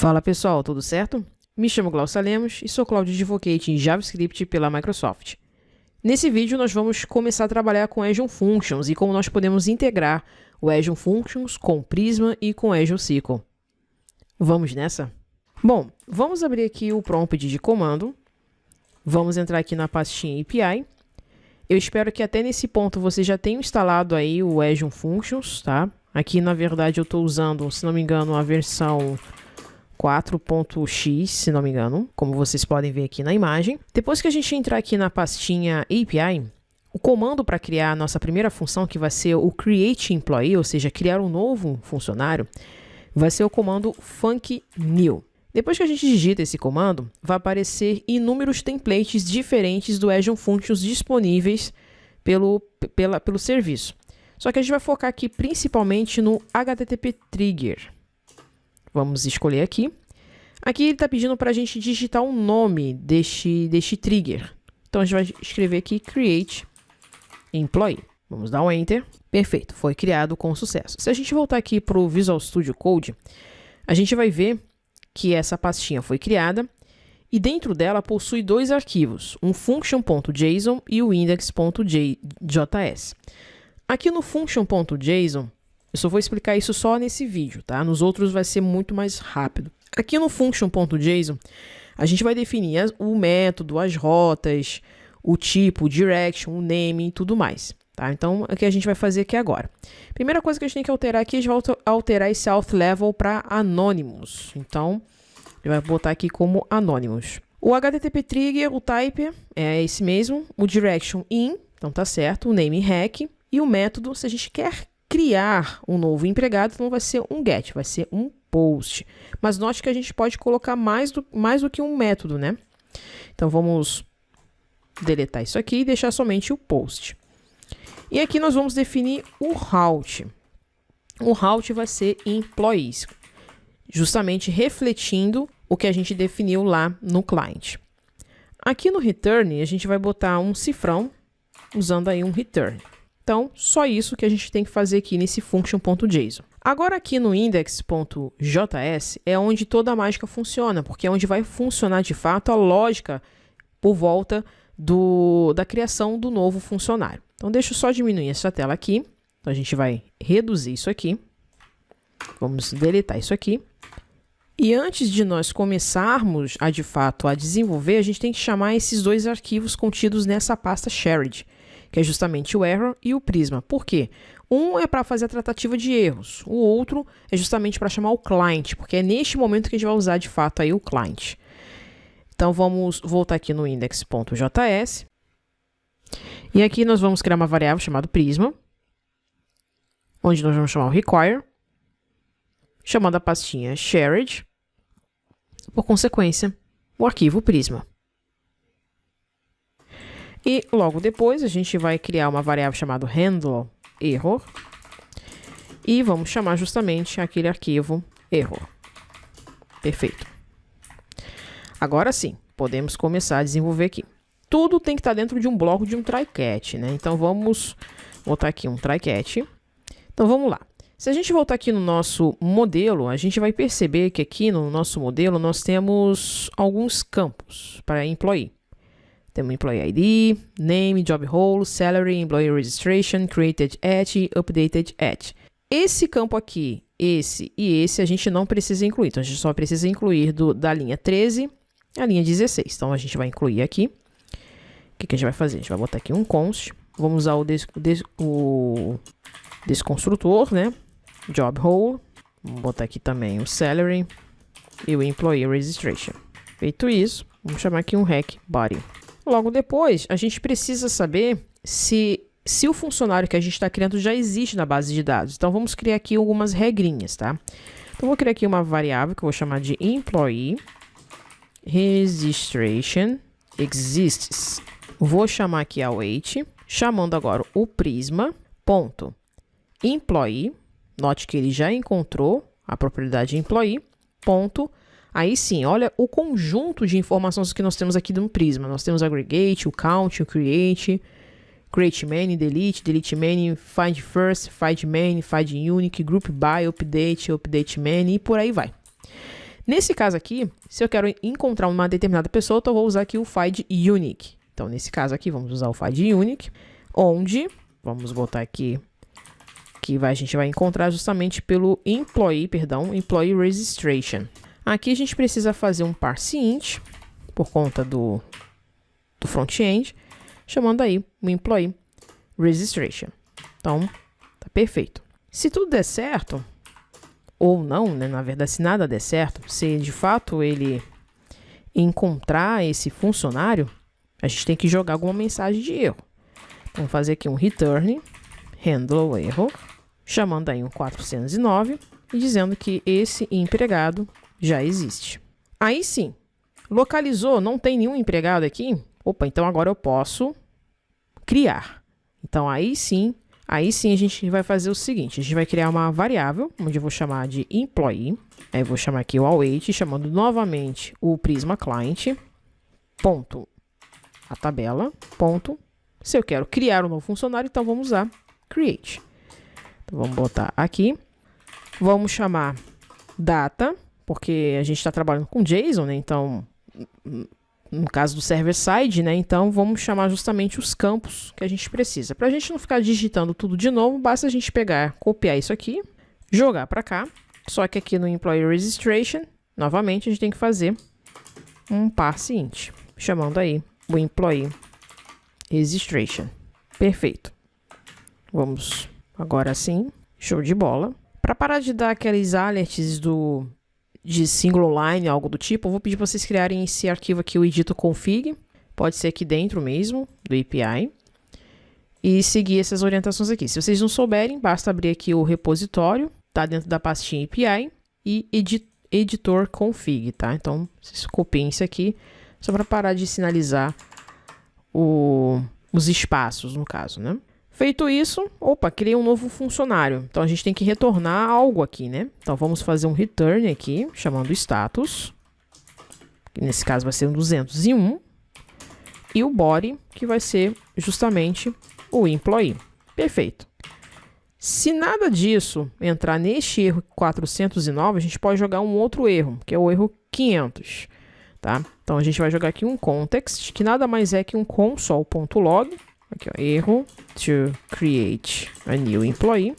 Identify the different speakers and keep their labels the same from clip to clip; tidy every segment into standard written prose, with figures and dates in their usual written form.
Speaker 1: Fala pessoal, tudo certo? Me chamo Glaucia Lemos e sou Cloud Advocate em JavaScript pela Microsoft. Nesse vídeo nós vamos começar a trabalhar com Azure Functions e como nós podemos integrar o Azure Functions com Prisma e com Azure SQL. Vamos nessa? Bom, vamos abrir aqui o prompt de comando. Vamos entrar aqui na pastinha API. Eu espero que até nesse ponto você já tenha instalado aí o Azure Functions, tá? Aqui na verdade eu estou usando, se não me engano, a versão 4.x, se não me engano, como vocês podem ver aqui na imagem. Depois que a gente entrar aqui na pastinha API, o comando para criar a nossa primeira função, que vai ser o Create Employee, ou seja, criar um novo funcionário, vai ser o comando funcNew. Depois que a gente digita esse comando, vai aparecer inúmeros templates diferentes do Azure Functions disponíveis pelo serviço. Só que a gente vai focar aqui principalmente no HTTP Trigger. Vamos escolher aqui. Aqui ele está pedindo para a gente digitar o nome deste trigger. Então a gente vai escrever aqui Create Employee. Vamos dar um Enter. Perfeito, foi criado com sucesso. Se a gente voltar aqui para o Visual Studio Code, a gente vai ver que essa pastinha foi criada e dentro dela possui dois arquivos, um function.json e o index.js. Aqui no function.json, eu só vou explicar isso só nesse vídeo, tá? Nos outros vai ser muito mais rápido. Aqui no function.json, a gente vai definir o método, as rotas, o tipo, o direction, o name e tudo mais, tá? Então, o que a gente vai fazer aqui agora? Primeira coisa que a gente tem que alterar aqui, a gente vai alterar esse auth level para anonymous. Então, a gente vai botar aqui como anonymous. O HTTP trigger, o type é esse mesmo, o direction in, então tá certo, o name hack e o método, se a gente quer criar um novo empregado, não vai ser um get, vai ser um post. Mas note que a gente pode colocar mais do que um método, né? Então vamos deletar isso aqui e deixar somente o post. E aqui nós vamos definir o route. O route vai ser employees, justamente refletindo o que a gente definiu lá no client. Aqui no return, a gente vai botar um cifrão usando aí um return. Então, só isso que a gente tem que fazer aqui nesse function.json. Agora aqui no index.js é onde toda a mágica funciona, porque é onde vai funcionar de fato a lógica por volta da criação do novo funcionário. Então, deixa eu só diminuir essa tela aqui. Então, a gente vai reduzir isso aqui. Vamos deletar isso aqui. E antes de nós começarmos de fato a desenvolver, a gente tem que chamar esses dois arquivos contidos nessa pasta shared, que é justamente o error e o prisma. Por quê? Um é para fazer a tratativa de erros, o outro é justamente para chamar o client, porque é neste momento que a gente vai usar de fato aí o client. Então vamos voltar aqui no index.js. E aqui nós vamos criar uma variável chamada prisma, onde nós vamos chamar o require, chamando a pastinha shared, por consequência, o arquivo prisma. E logo depois a gente vai criar uma variável chamada handle error e vamos chamar justamente aquele arquivo error. Perfeito. Agora sim, podemos começar a desenvolver aqui. Tudo tem que estar dentro de um bloco de um try-catch, né? Então vamos botar aqui um try-catch. Então vamos lá. Se a gente voltar aqui no nosso modelo, a gente vai perceber que aqui no nosso modelo nós temos alguns campos para employee. Temos Employee ID, Name, Job Role, Salary, Employee Registration, Created at, Updated at. Esse campo aqui, esse e esse a gente não precisa incluir. Então, a gente só precisa incluir da linha 13 à linha 16. Então, a gente vai incluir aqui. O que a gente vai fazer? A gente vai botar aqui um const. Vamos usar o desconstrutor, né? Job Role. Vamos botar aqui também o Salary e o Employee Registration. Feito isso, vamos chamar aqui um hack body. Logo depois, a gente precisa saber se o funcionário que a gente está criando já existe na base de dados. Então, vamos criar aqui algumas regrinhas, tá? Então, vou criar aqui uma variável que eu vou chamar de Employee Registration Exists. Vou chamar aqui await, chamando agora o prisma, ponto, employee, note que ele já encontrou a propriedade employee, ponto. Aí sim, olha o conjunto de informações que nós temos aqui no Prisma. Nós temos aggregate, o count, o create main, delete main, find first, find main, find unique, group by, update main e por aí vai. Nesse caso aqui, se eu quero encontrar uma determinada pessoa, então eu vou usar aqui o find unique. Então, nesse caso aqui, vamos usar o find unique, onde, vamos botar aqui, que a gente vai encontrar justamente pelo employee registration. Aqui a gente precisa fazer um parse int, por conta do front-end, chamando aí o employee registration. Então, tá perfeito. Se tudo der certo, ou não, né? Na verdade, se nada der certo, se de fato ele encontrar esse funcionário, a gente tem que jogar alguma mensagem de erro. Vamos fazer aqui um return, handle erro, chamando aí um 409 e dizendo que esse empregado já existe. Aí sim, localizou, não tem nenhum empregado aqui? Opa, então agora eu posso criar. Então aí sim a gente vai fazer o seguinte, a gente vai criar uma variável, onde eu vou chamar de employee, aí eu vou chamar aqui o await, chamando novamente o Prisma Client, ponto, a tabela, ponto, se eu quero criar um novo funcionário, então vamos usar create. Então vamos botar aqui, vamos chamar data, porque a gente está trabalhando com JSON, né? Então, no caso do server-side, né? Então, vamos chamar justamente os campos que a gente precisa. Para a gente não ficar digitando tudo de novo, basta a gente pegar, copiar isso aqui, jogar para cá. Só que aqui no Employee Registration, novamente, a gente tem que fazer um parse int, chamando aí o Employee Registration. Perfeito. Vamos agora sim, show de bola. Para parar de dar aqueles alerts de single line, algo do tipo, eu vou pedir para vocês criarem esse arquivo aqui, o edito config, pode ser aqui dentro mesmo, do API, e seguir essas orientações aqui. Se vocês não souberem, basta abrir aqui o repositório, tá dentro da pastinha API, e editor config, tá? Então, vocês copiem isso aqui, só para parar de sinalizar os espaços, no caso, né? Feito isso, opa, criei um novo funcionário. Então, a gente tem que retornar algo aqui, né? Então, vamos fazer um return aqui, chamando status. Que nesse caso vai ser um 201. E o body, que vai ser justamente o employee. Perfeito. Se nada disso entrar neste erro 409, a gente pode jogar um outro erro, que é o erro 500. Tá? Então, a gente vai jogar aqui um context, que nada mais é que um console.log. Aqui, ó, erro to create a new employee.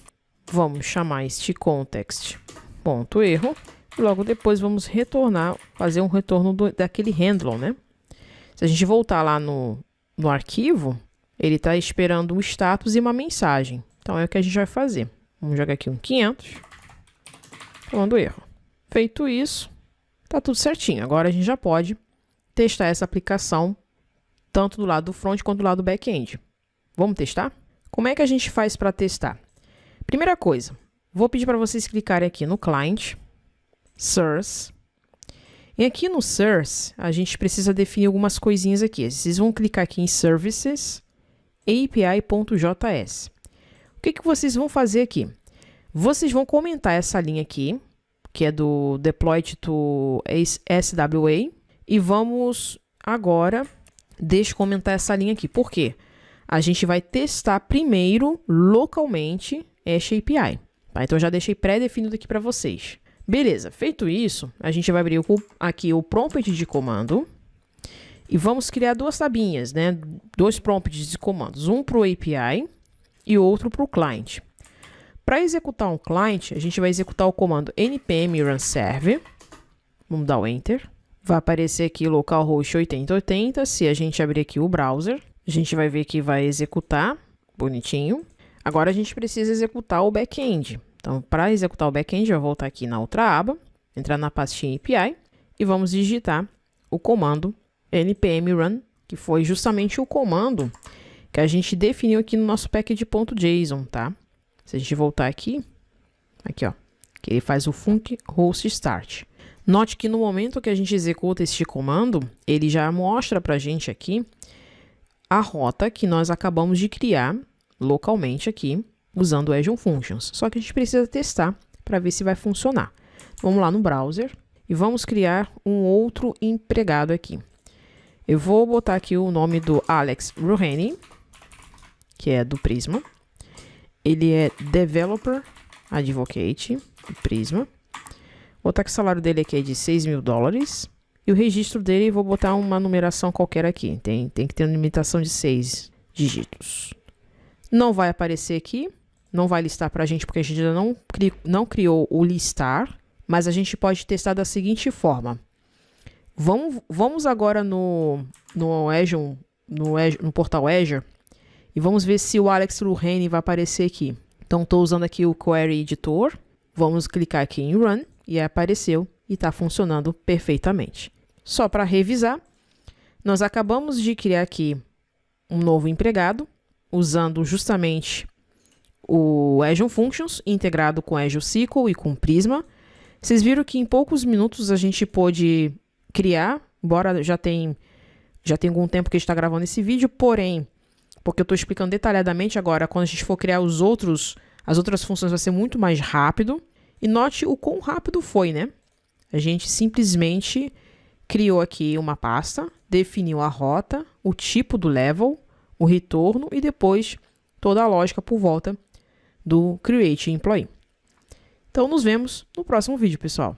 Speaker 1: Vamos chamar este context.erro. E logo depois vamos retornar, fazer um retorno daquele handle, né? Se a gente voltar lá no arquivo, ele está esperando um status e uma mensagem. Então, é o que a gente vai fazer. Vamos jogar aqui um 500, chamando erro. Feito isso, tá tudo certinho. Agora a gente já pode testar essa aplicação tanto do lado do front quanto do lado do back-end. Vamos testar? Como é que a gente faz para testar? Primeira coisa, vou pedir para vocês clicarem aqui no Client, Source. E aqui no Source, a gente precisa definir algumas coisinhas aqui. Vocês vão clicar aqui em Services, API.js. O que vocês vão fazer aqui? Vocês vão comentar essa linha aqui, que é do Deployed to SWA, e vamos agora descomentar essa linha aqui. Por quê? A gente vai testar primeiro localmente esta API. Tá? Então, eu já deixei pré-definido aqui para vocês. Beleza, feito isso, a gente vai abrir aqui o prompt de comando e vamos criar duas tabinhas, né? Dois prompts de comandos, um para o API e outro para o client. Para executar um client, a gente vai executar o comando npm run server. Vamos dar o enter. Vai aparecer aqui localhost 8080. Se a gente abrir aqui o browser, a gente vai ver que vai executar, bonitinho. Agora a gente precisa executar o back-end. Então, para executar o back-end, eu vou voltar aqui na outra aba, entrar na pastinha API e vamos digitar o comando npm run, que foi justamente o comando que a gente definiu aqui no nosso package.json, tá? Se a gente voltar aqui, ó, que ele faz o func host start. Note que no momento que a gente executa este comando, ele já mostra para a gente aqui a rota que nós acabamos de criar localmente aqui, usando o Azure Functions. Só que a gente precisa testar para ver se vai funcionar. Vamos lá no browser e vamos criar um outro empregado aqui. Eu vou botar aqui o nome do Alex Ruhani, que é do Prisma. Ele é Developer Advocate do Prisma. Vou botar que o salário dele aqui é de $6.000. E o registro dele, vou botar uma numeração qualquer aqui. Tem que ter uma limitação de 6 dígitos. Não vai aparecer aqui. Não vai listar para a gente, porque a gente ainda não criou o listar. Mas a gente pode testar da seguinte forma. Vamos agora no Azure, no portal Azure. E vamos ver se o Alex Lurhane vai aparecer aqui. Então, estou usando aqui o Query Editor. Vamos clicar aqui em Run. E apareceu. E está funcionando perfeitamente. Só para revisar, nós acabamos de criar aqui um novo empregado, usando justamente o Azure Functions, integrado com Azure SQL e com Prisma. Vocês viram que em poucos minutos a gente pôde criar, embora já tem algum tempo que a gente está gravando esse vídeo, porém, porque eu estou explicando detalhadamente agora, quando a gente for criar as outras funções vai ser muito mais rápido. E note o quão rápido foi, né? A gente simplesmente criou aqui uma pasta, definiu a rota, o tipo do level, o retorno e depois toda a lógica por volta do Create Employee. Então, nos vemos no próximo vídeo, pessoal.